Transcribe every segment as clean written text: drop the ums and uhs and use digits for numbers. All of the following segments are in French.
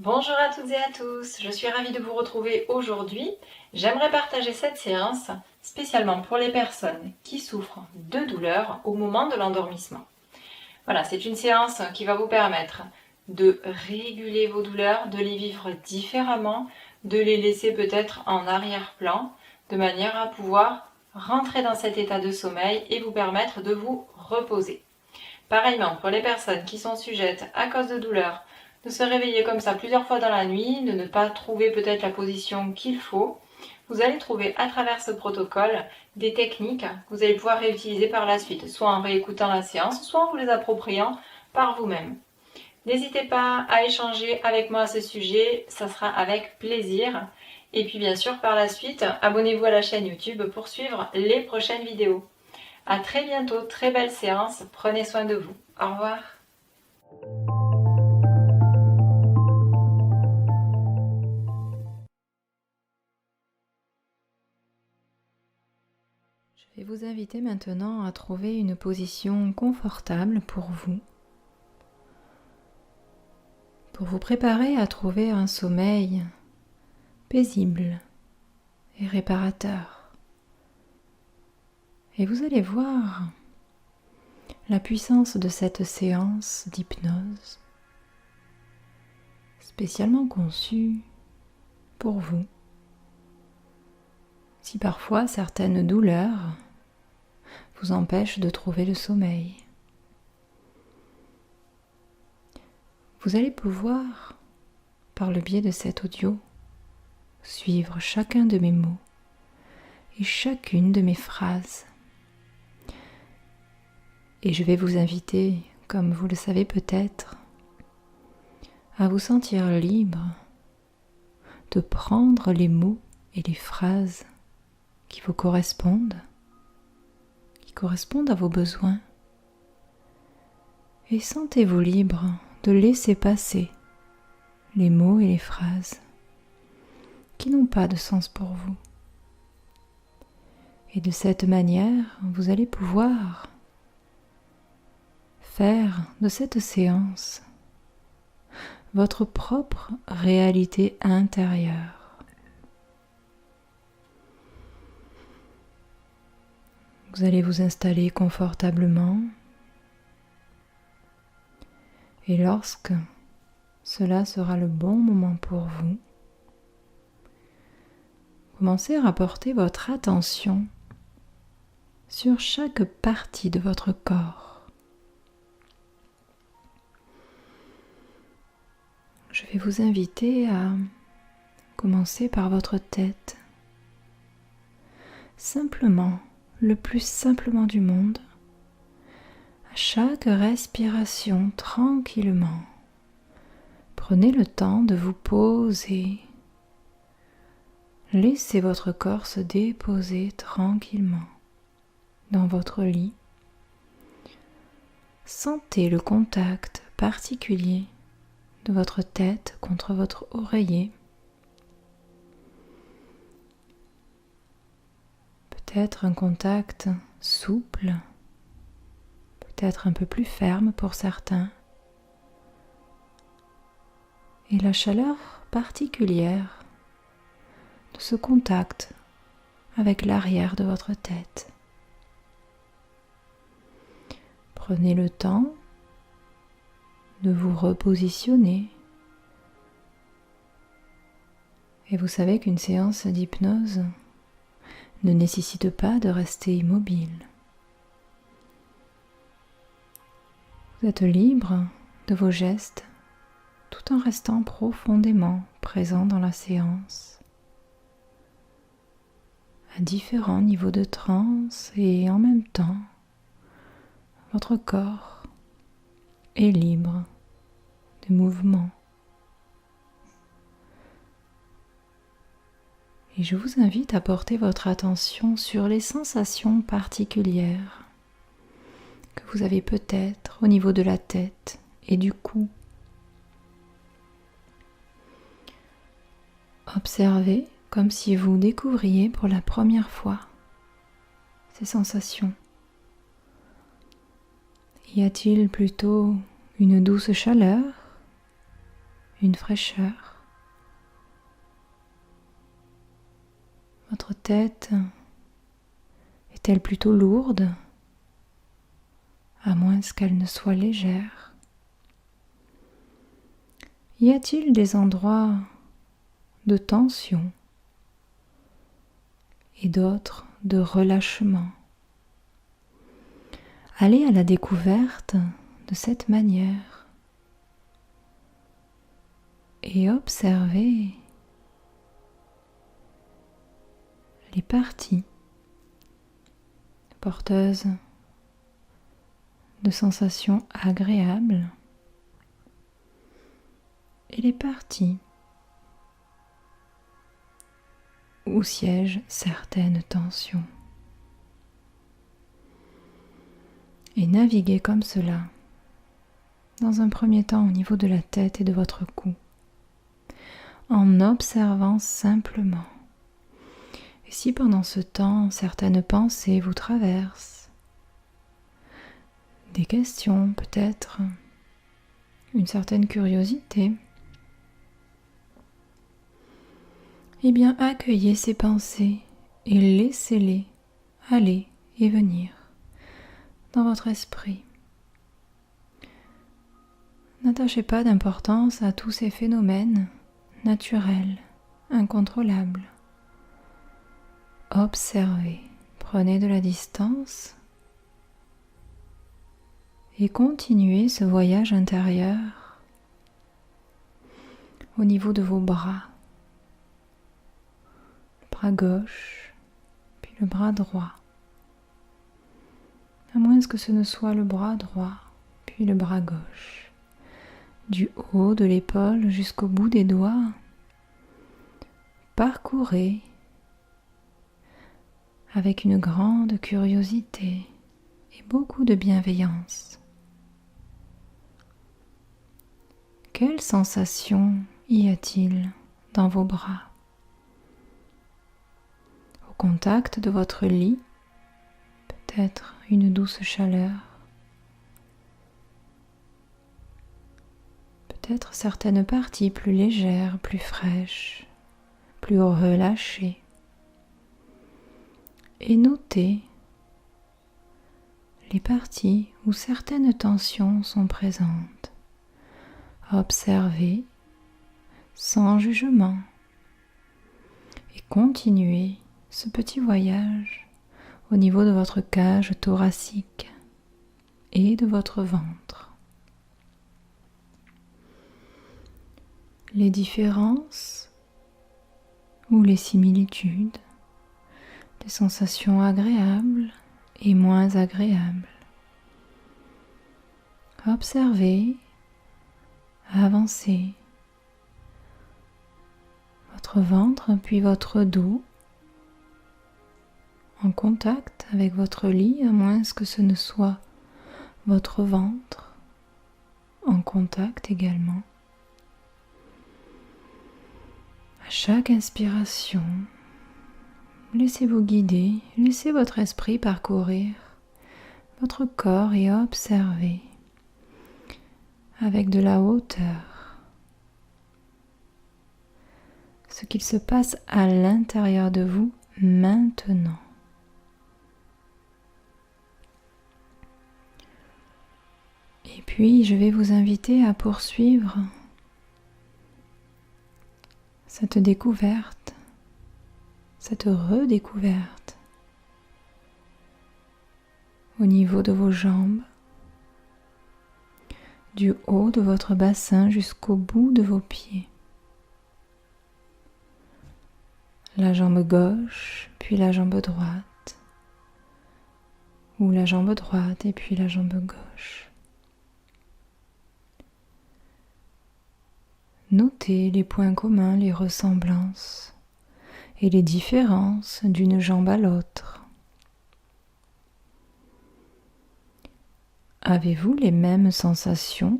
Bonjour à toutes et à tous, je suis ravie de vous retrouver aujourd'hui. J'aimerais partager cette séance spécialement pour les personnes qui souffrent de douleurs au moment de l'endormissement. Voilà, c'est une séance qui va vous permettre de réguler vos douleurs, de les vivre différemment, de les laisser peut-être en arrière-plan, de manière à pouvoir rentrer dans cet état de sommeil et vous permettre de vous reposer. Pareillement, pour les personnes qui sont sujettes à cause de douleurs, de se réveiller comme ça plusieurs fois dans la nuit, de ne pas trouver peut-être la position qu'il faut, vous allez trouver à travers ce protocole des techniques que vous allez pouvoir réutiliser par la suite, soit en réécoutant la séance, soit en vous les appropriant par vous-même. N'hésitez pas à échanger avec moi à ce sujet, ça sera avec plaisir. Et puis bien sûr, par la suite, abonnez-vous à la chaîne YouTube pour suivre les prochaines vidéos. À très bientôt, très belle séance, prenez soin de vous. Au revoir. Je vais vous inviter maintenant à trouver une position confortable pour vous préparer à trouver un sommeil paisible et réparateur. Et vous allez voir la puissance de cette séance d'hypnose, spécialement conçue pour vous. Si parfois certaines douleurs vous empêchent de trouver le sommeil, vous allez pouvoir, par le biais de cet audio, suivre chacun de mes mots et chacune de mes phrases. Et je vais vous inviter, comme vous le savez peut-être, à vous sentir libre de prendre les mots et les phrases qui vous correspondent, qui correspondent à vos besoins. Et sentez-vous libre de laisser passer les mots et les phrases qui n'ont pas de sens pour vous. Et de cette manière, vous allez pouvoir faire de cette séance votre propre réalité intérieure. Vous allez vous installer confortablement et lorsque cela sera le bon moment pour vous, commencez à porter votre attention sur chaque partie de votre corps. Je vais vous inviter à commencer par votre tête. Simplement, le plus simplement du monde, à chaque respiration tranquillement, prenez le temps de vous poser. Laissez votre corps se déposer tranquillement dans votre lit. Sentez le contact particulier de votre tête contre votre oreiller. Peut-être un contact souple, peut-être un peu plus ferme pour certains. Et la chaleur particulière de ce contact avec l'arrière de votre tête. Prenez le temps de vous repositionner. Et vous savez qu'une séance d'hypnose ne nécessite pas de rester immobile. Vous êtes libre de vos gestes tout en restant profondément présent dans la séance, à différents niveaux de transe et en même temps, votre corps est libre de mouvement. Et je vous invite à porter votre attention sur les sensations particulières que vous avez peut-être au niveau de la tête et du cou. Observez comme si vous découvriez pour la première fois ces sensations. Y a-t-il plutôt une douce chaleur, une fraîcheur. Votre tête est-elle plutôt lourde, à moins qu'elle ne soit légère? Y a-t-il des endroits de tension et d'autres de relâchement? Allez à la découverte de cette manière et observez les parties porteuses de sensations agréables et les parties où siègent certaines tensions. Et naviguez comme cela, dans un premier temps au niveau de la tête et de votre cou, en observant simplement. Et si pendant ce temps, certaines pensées vous traversent, des questions peut-être, une certaine curiosité, eh bien accueillez ces pensées et laissez-les aller et venir dans votre esprit. N'attachez pas d'importance à tous ces phénomènes naturels, incontrôlables. Observez, prenez de la distance et continuez ce voyage intérieur au niveau de vos bras. Le bras gauche, puis le bras droit. À moins que ce ne soit le bras droit, puis le bras gauche. Du haut de l'épaule jusqu'au bout des doigts, parcourez avec une grande curiosité et beaucoup de bienveillance. Quelle sensation y a-t-il dans vos bras? Au contact de votre lit, peut-être une douce chaleur, peut-être certaines parties plus légères, plus fraîches, plus relâchées. Et notez les parties où certaines tensions sont présentes. Observez sans jugement et continuez ce petit voyage au niveau de votre cage thoracique et de votre ventre. Les différences ou les similitudes, des sensations agréables et moins agréables. Observez, avancez votre ventre puis votre dos en contact avec votre lit, à moins que ce ne soit votre ventre en contact également. À chaque inspiration, laissez-vous guider, laissez votre esprit parcourir votre corps et observez avec de la hauteur ce qu'il se passe à l'intérieur de vous maintenant. Et puis, je vais vous inviter à poursuivre cette découverte, cette redécouverte au niveau de vos jambes, du haut de votre bassin jusqu'au bout de vos pieds. La jambe gauche, puis la jambe droite, ou la jambe droite et puis la jambe gauche. Notez les points communs, les ressemblances et les différences d'une jambe à l'autre. Avez-vous les mêmes sensations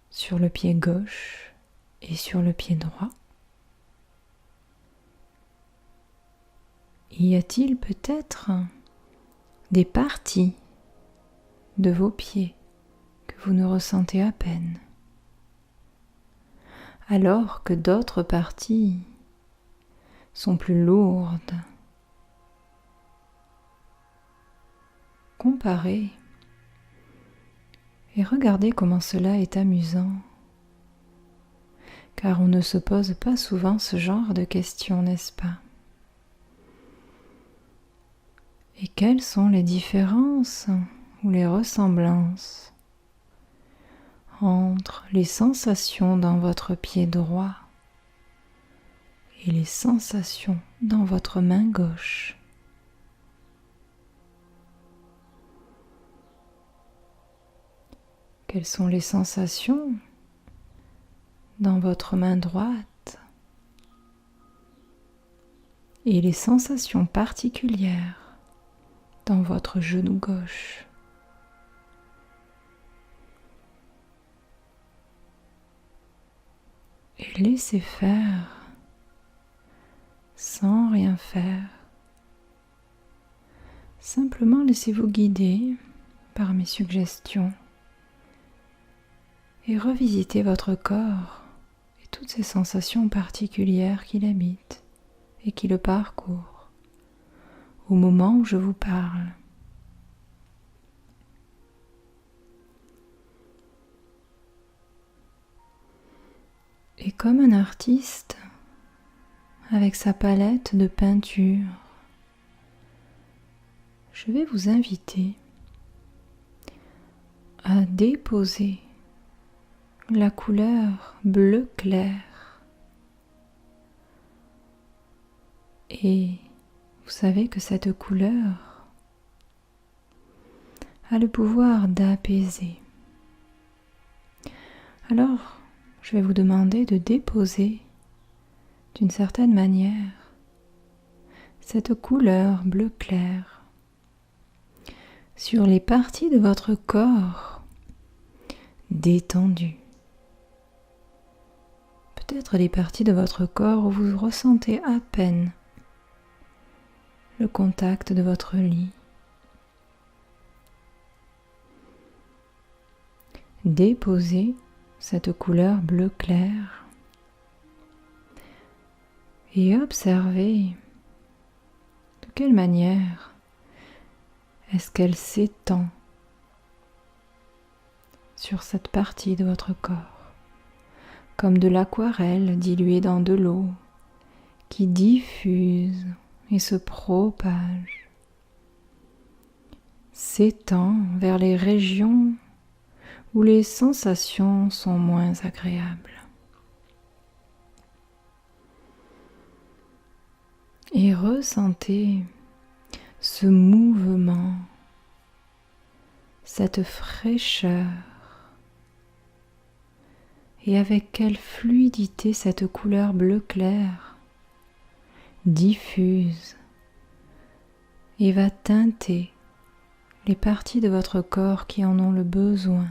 sur le pied gauche et sur le pied droit? Y a-t-il peut-être des parties de vos pieds que vous ne ressentez à peine? alors que d'autres parties sont plus lourdes. Comparez et regardez comment cela est amusant, car on ne se pose pas souvent ce genre de questions, n'est-ce pas? Et quelles sont les différences ou les ressemblances entre les sensations dans votre pied droit et les sensations dans votre main gauche? Quelles sont les sensations dans votre main droite et les sensations particulières dans votre genou gauche? Et laissez faire sans rien faire. Simplement laissez-vous guider par mes suggestions et revisitez votre corps et toutes ces sensations particulières qui l'habitent et qui le parcourent au moment où je vous parle. Et comme un artiste avec sa palette de peinture, je vais vous inviter à déposer la couleur bleu clair. Et vous savez que cette couleur a le pouvoir d'apaiser. Alors, je vais vous demander de déposer d'une certaine manière cette couleur bleu clair sur les parties de votre corps détendues. Peut-être les parties de votre corps où vous ressentez à peine le contact de votre lit. Déposez cette couleur bleu clair et observez de quelle manière est-ce qu'elle s'étend sur cette partie de votre corps, comme de l'aquarelle diluée dans de l'eau qui diffuse et se propage, s'étend vers les régions où les sensations sont moins agréables. Et ressentez ce mouvement, cette fraîcheur, et avec quelle fluidité cette couleur bleu clair diffuse et va teinter les parties de votre corps qui en ont le besoin,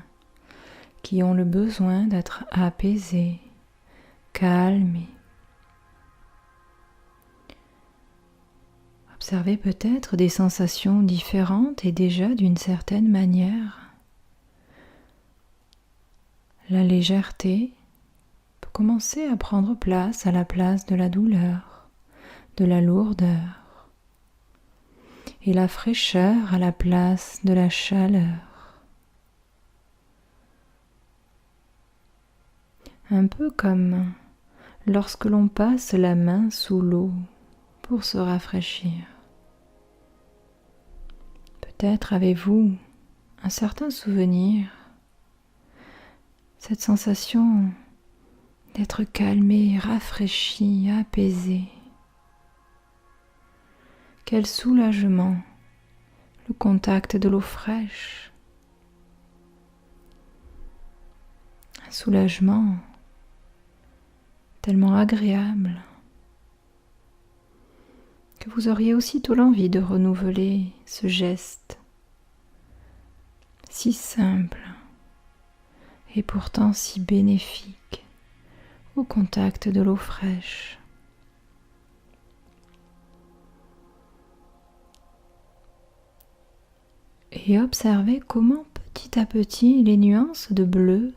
qui ont le besoin d'être apaisées, calmées. Observez peut-être des sensations différentes et déjà d'une certaine manière. La légèreté peut commencer à prendre place à la place de la douleur, de la lourdeur, et la fraîcheur à la place de la chaleur. Un peu comme lorsque l'on passe la main sous l'eau pour se rafraîchir. Peut-être avez-vous un certain souvenir, cette sensation d'être calmé, rafraîchi, apaisé. Quel soulagement, le contact de l'eau fraîche. Un soulagement tellement agréable que vous auriez aussitôt l'envie de renouveler ce geste si simple et pourtant si bénéfique au contact de l'eau fraîche. Et observez comment petit à petit les nuances de bleu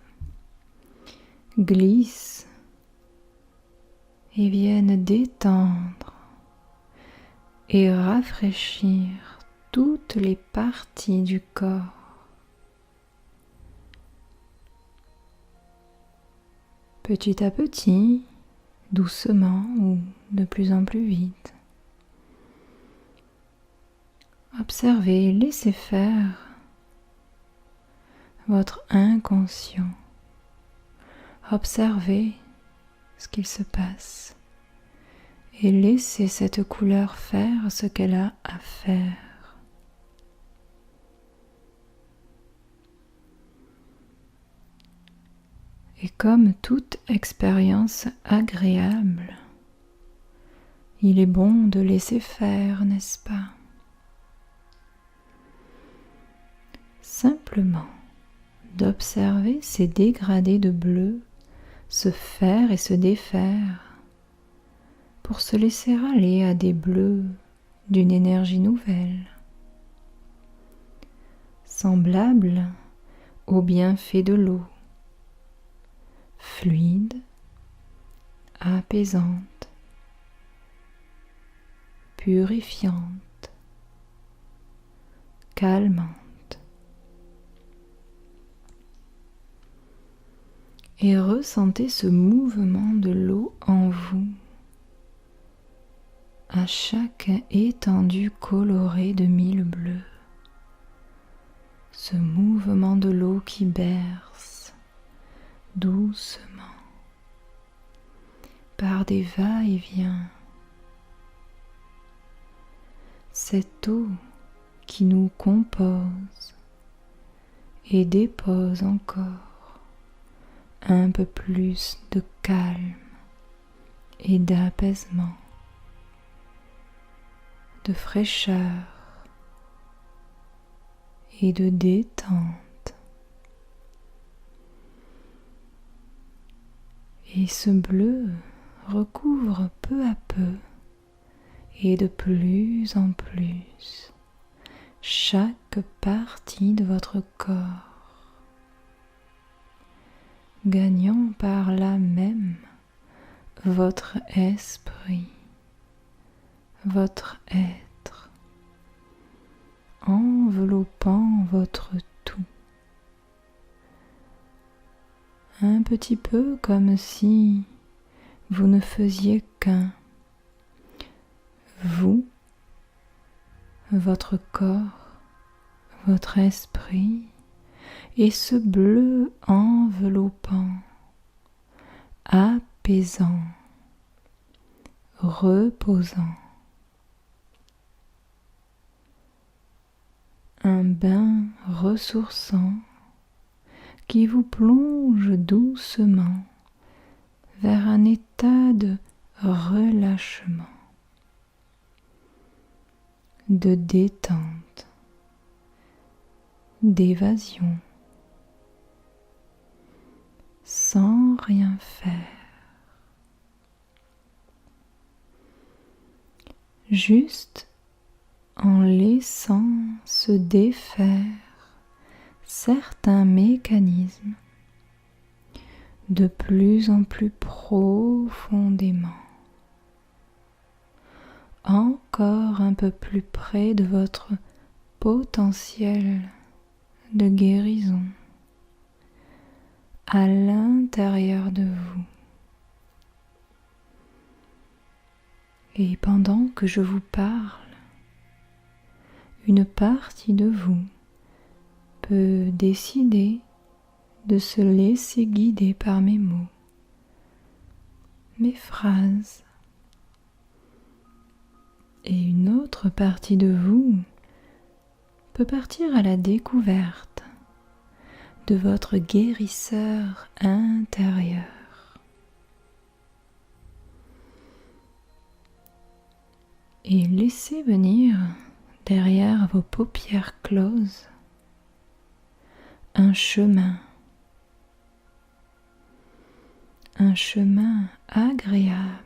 glissent et viennent détendre et rafraîchir toutes les parties du corps. Petit à petit, doucement ou de plus en plus vite. Observez, laissez faire votre inconscient. Observez ce qu'il se passe et laissez cette couleur faire ce qu'elle a à faire. Et comme toute expérience agréable, il est bon de laisser faire, n'est-ce pas? Simplement d'observer ces dégradés de bleu se faire et se défaire pour se laisser aller à des bleus d'une énergie nouvelle, semblable au bienfait de l'eau, fluide, apaisante, purifiante, calmante. Et ressentez ce mouvement de l'eau en vous, à chaque étendue colorée de mille bleus. Ce mouvement de l'eau qui berce doucement par des va-et-vient. Cette eau qui nous compose et dépose encore un peu plus de calme et d'apaisement, de fraîcheur et de détente. Et ce bleu recouvre peu à peu et de plus en plus chaque partie de votre corps, gagnant par là même votre esprit, votre être, enveloppant votre tout. Un petit peu comme si vous ne faisiez qu'un. Vous, votre corps, votre esprit, et ce bleu enveloppant, apaisant, reposant. Un bain ressourçant qui vous plonge doucement vers un état de relâchement, de détente, d'évasion, sans rien faire, juste en laissant se défaire certains mécanismes de plus en plus profondément, encore un peu plus près de votre potentiel de guérison à l'intérieur de vous. Et pendant que je vous parle, une partie de vous peut décider de se laisser guider par mes mots, mes phrases. Et une autre partie de vous peut partir à la découverte de votre guérisseur intérieur. Et laissez venir derrière vos paupières closes un chemin agréable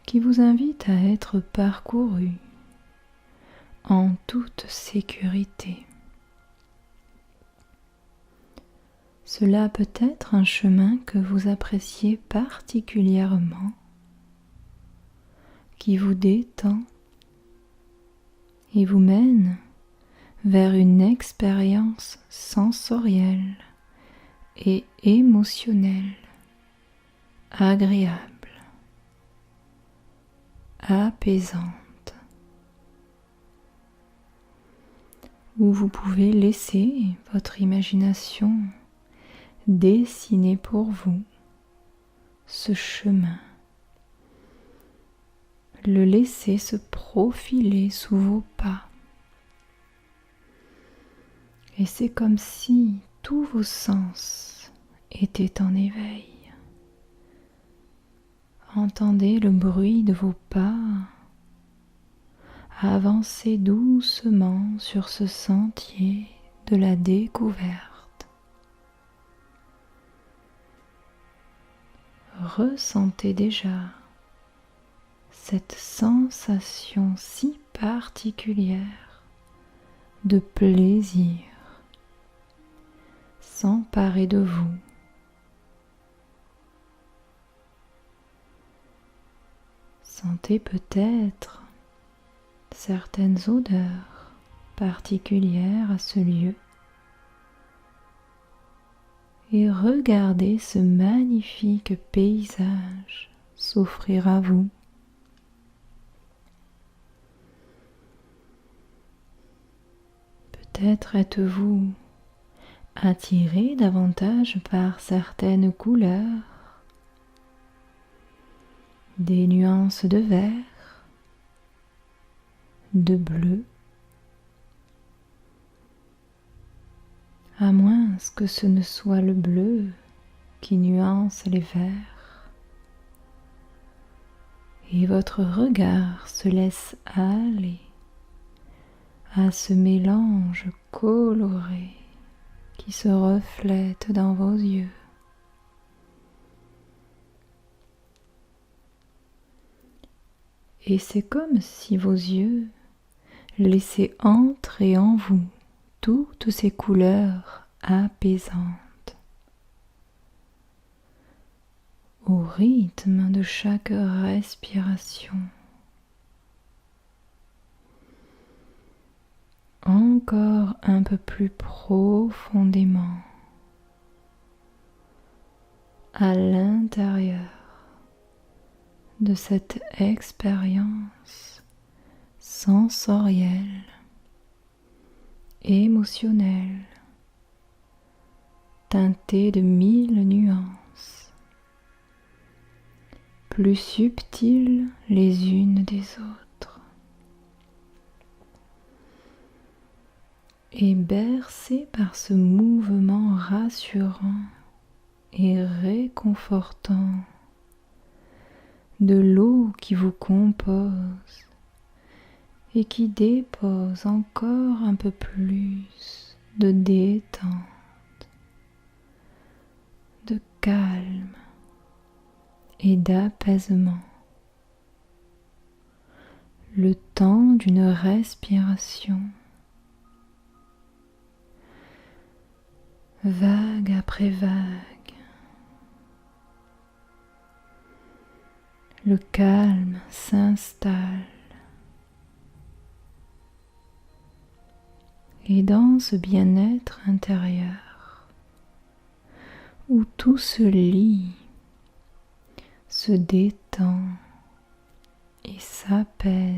qui vous invite à être parcouru en toute sécurité. Cela peut être un chemin que vous appréciez particulièrement, qui vous détend et vous mène vers une expérience sensorielle et émotionnelle agréable, apaisante, où vous pouvez laisser votre imagination dessiner pour vous ce chemin, le laisser se profiler sous vos pas. Et c'est comme si tous vos sens étaient en éveil. Entendez le bruit de vos pas, avancez doucement sur ce sentier de la découverte. Ressentez déjà cette sensation si particulière de plaisir s'emparer de vous. Sentez peut-être certaines odeurs particulières à ce lieu et regardez ce magnifique paysage s'offrir à vous. Peut-être êtes-vous attiré davantage par certaines couleurs, des nuances de vert, de bleu, à moins que ce ne soit le bleu qui nuance les verts, et votre regard se laisse aller à ce mélange coloré qui se reflète dans vos yeux. Et c'est comme si vos yeux laissaient entrer en vous toutes ces couleurs apaisantes, au rythme de chaque respiration. Encore un peu plus profondément à l'intérieur de cette expérience sensorielle, émotionnelle, teintée de 1000 nuances, plus subtiles les unes des autres, et bercée par ce mouvement rassurant et réconfortant de l'eau qui vous compose et qui dépose encore un peu plus de détente, de calme et d'apaisement. Le temps d'une respiration, vague après vague. Le calme s'installe et dans ce bien-être intérieur où tout se lie, se détend et s'apaise,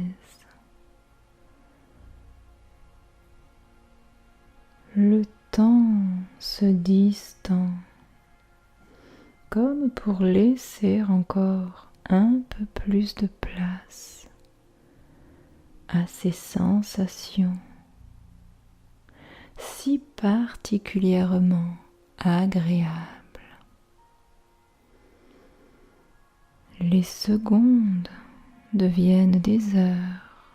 le temps se distend comme pour laisser encore un peu plus de place à ces sensations si particulièrement agréables. Les secondes deviennent des heures,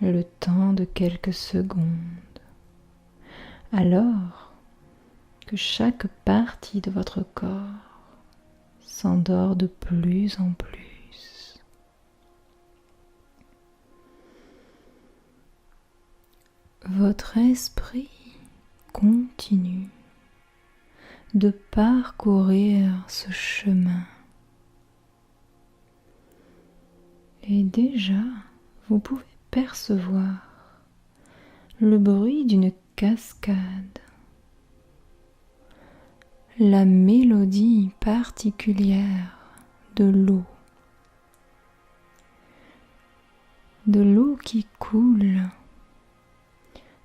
le temps de quelques secondes, alors que chaque partie de votre corps s'endort de plus en plus. Votre esprit continue de parcourir ce chemin. Et déjà, vous pouvez percevoir le bruit d'une cascade, la mélodie particulière de l'eau qui coule,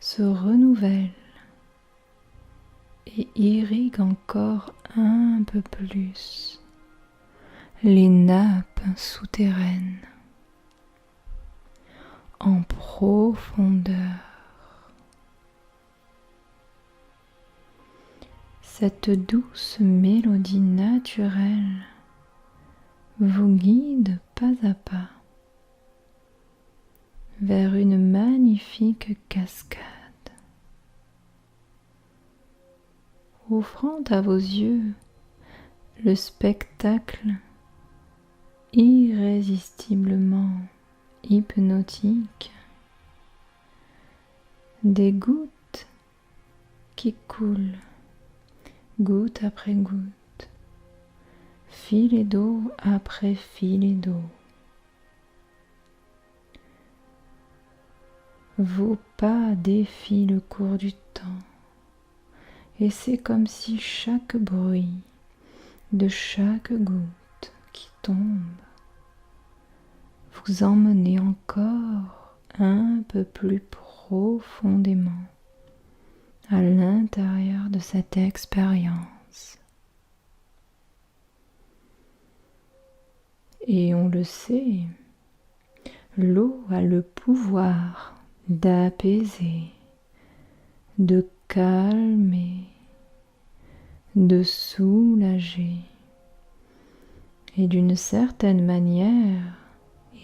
se renouvelle et irrigue encore un peu plus les nappes souterraines en profondeur. Cette douce mélodie naturelle vous guide pas à pas vers une magnifique cascade, offrant à vos yeux le spectacle irrésistiblement hypnotique des gouttes qui coulent, goutte après goutte, filet d'eau après filet d'eau. Vos pas défient le cours du temps et c'est comme si chaque bruit de chaque goutte qui tombe vous emmenait encore un peu plus profondément à l'intérieur de cette expérience. Et on le sait, l'eau a le pouvoir d'apaiser, de calmer, de soulager. Et d'une certaine manière,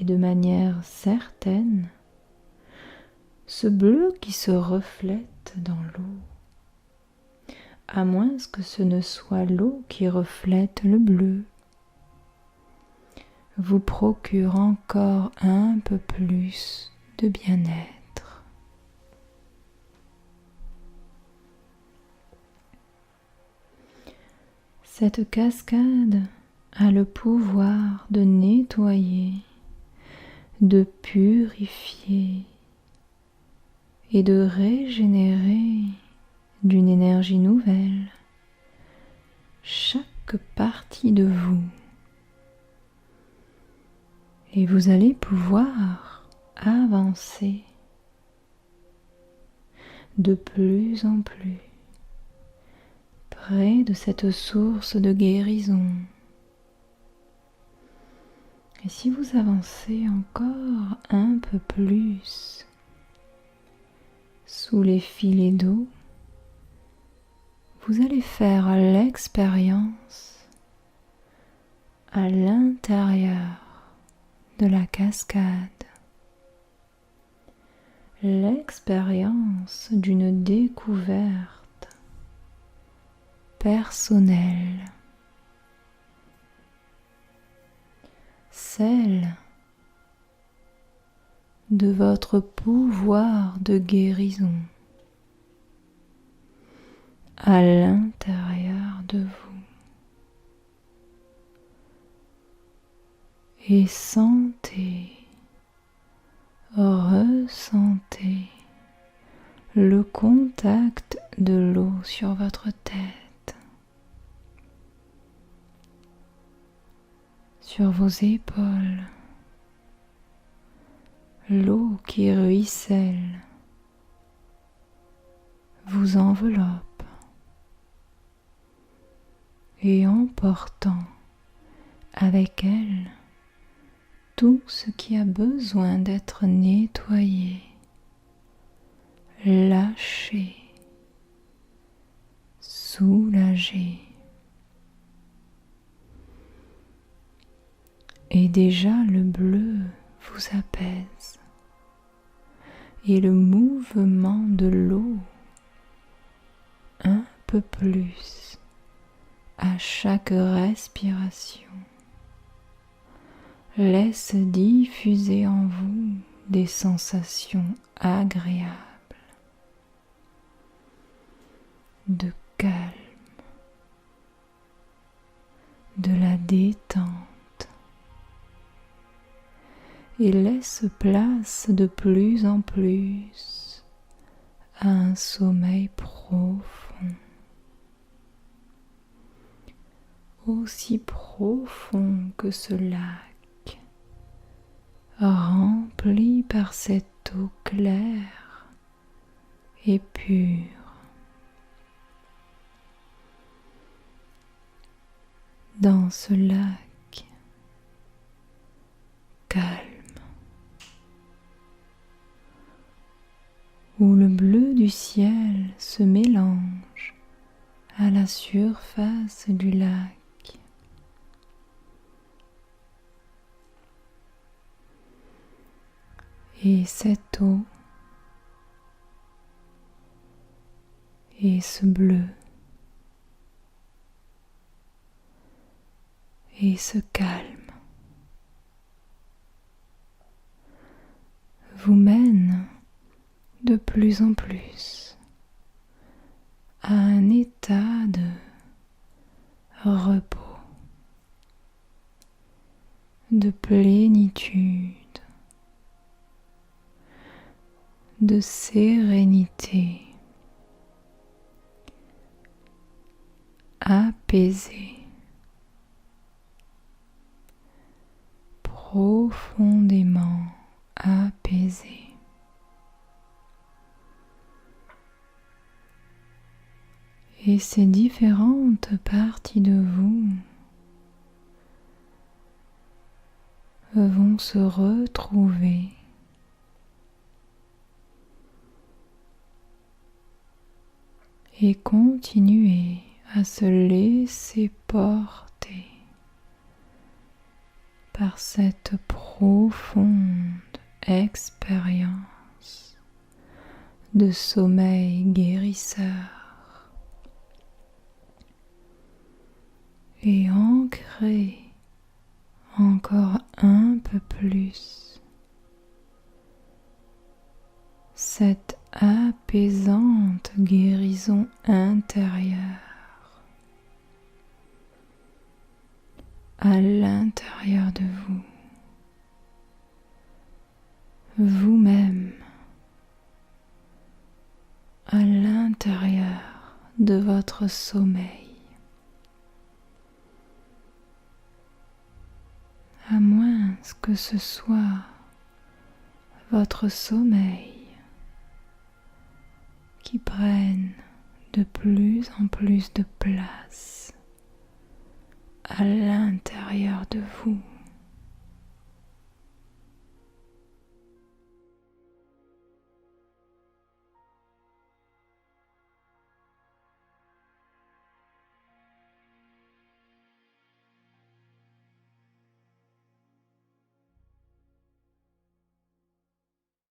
et de manière certaine, ce bleu qui se reflète dans l'eau, à moins que ce ne soit l'eau qui reflète le bleu, vous procure encore un peu plus de bien-être. Cette cascade a le pouvoir de nettoyer, de purifier et de régénérer d'une énergie nouvelle chaque partie de vous. Et vous allez pouvoir avancer de plus en plus près de cette source de guérison. Et si vous avancez encore un peu plus sous les filets d'eau, vous allez faire l'expérience à l'intérieur de la cascade, l'expérience d'une découverte personnelle, celle de votre pouvoir de guérison à l'intérieur de vous. Et sentez, ressentez le contact de l'eau sur votre tête, sur vos épaules, l'eau qui ruisselle vous enveloppe et emportant avec elle tout ce qui a besoin d'être nettoyé, lâché, soulagé. Et déjà le bleu vous apaise et le mouvement de l'eau un peu plus à chaque respiration laisse diffuser en vous des sensations agréables, de calme, détente et laisse place de plus en plus à un sommeil profond, aussi profond que ce lac, rempli par cette eau claire et pure. Dans ce lac calme, où le bleu du ciel se mélange à la surface du lac. Et cette eau et ce bleu et ce calme vous mènent de plus en plus à un état de repos, de plénitude, de sérénité, apaisé, profondément apaisé. Et ces différentes parties de vous vont se retrouver et continuer à se laisser porter par cette profonde expérience de sommeil guérisseur et ancrer encore un peu plus cette apaisante guérison intérieure à l'intérieur de vous, vous-même, à l'intérieur de votre sommeil. À moins que ce soit votre sommeil qui prenne de plus en plus de place à l'intérieur de vous.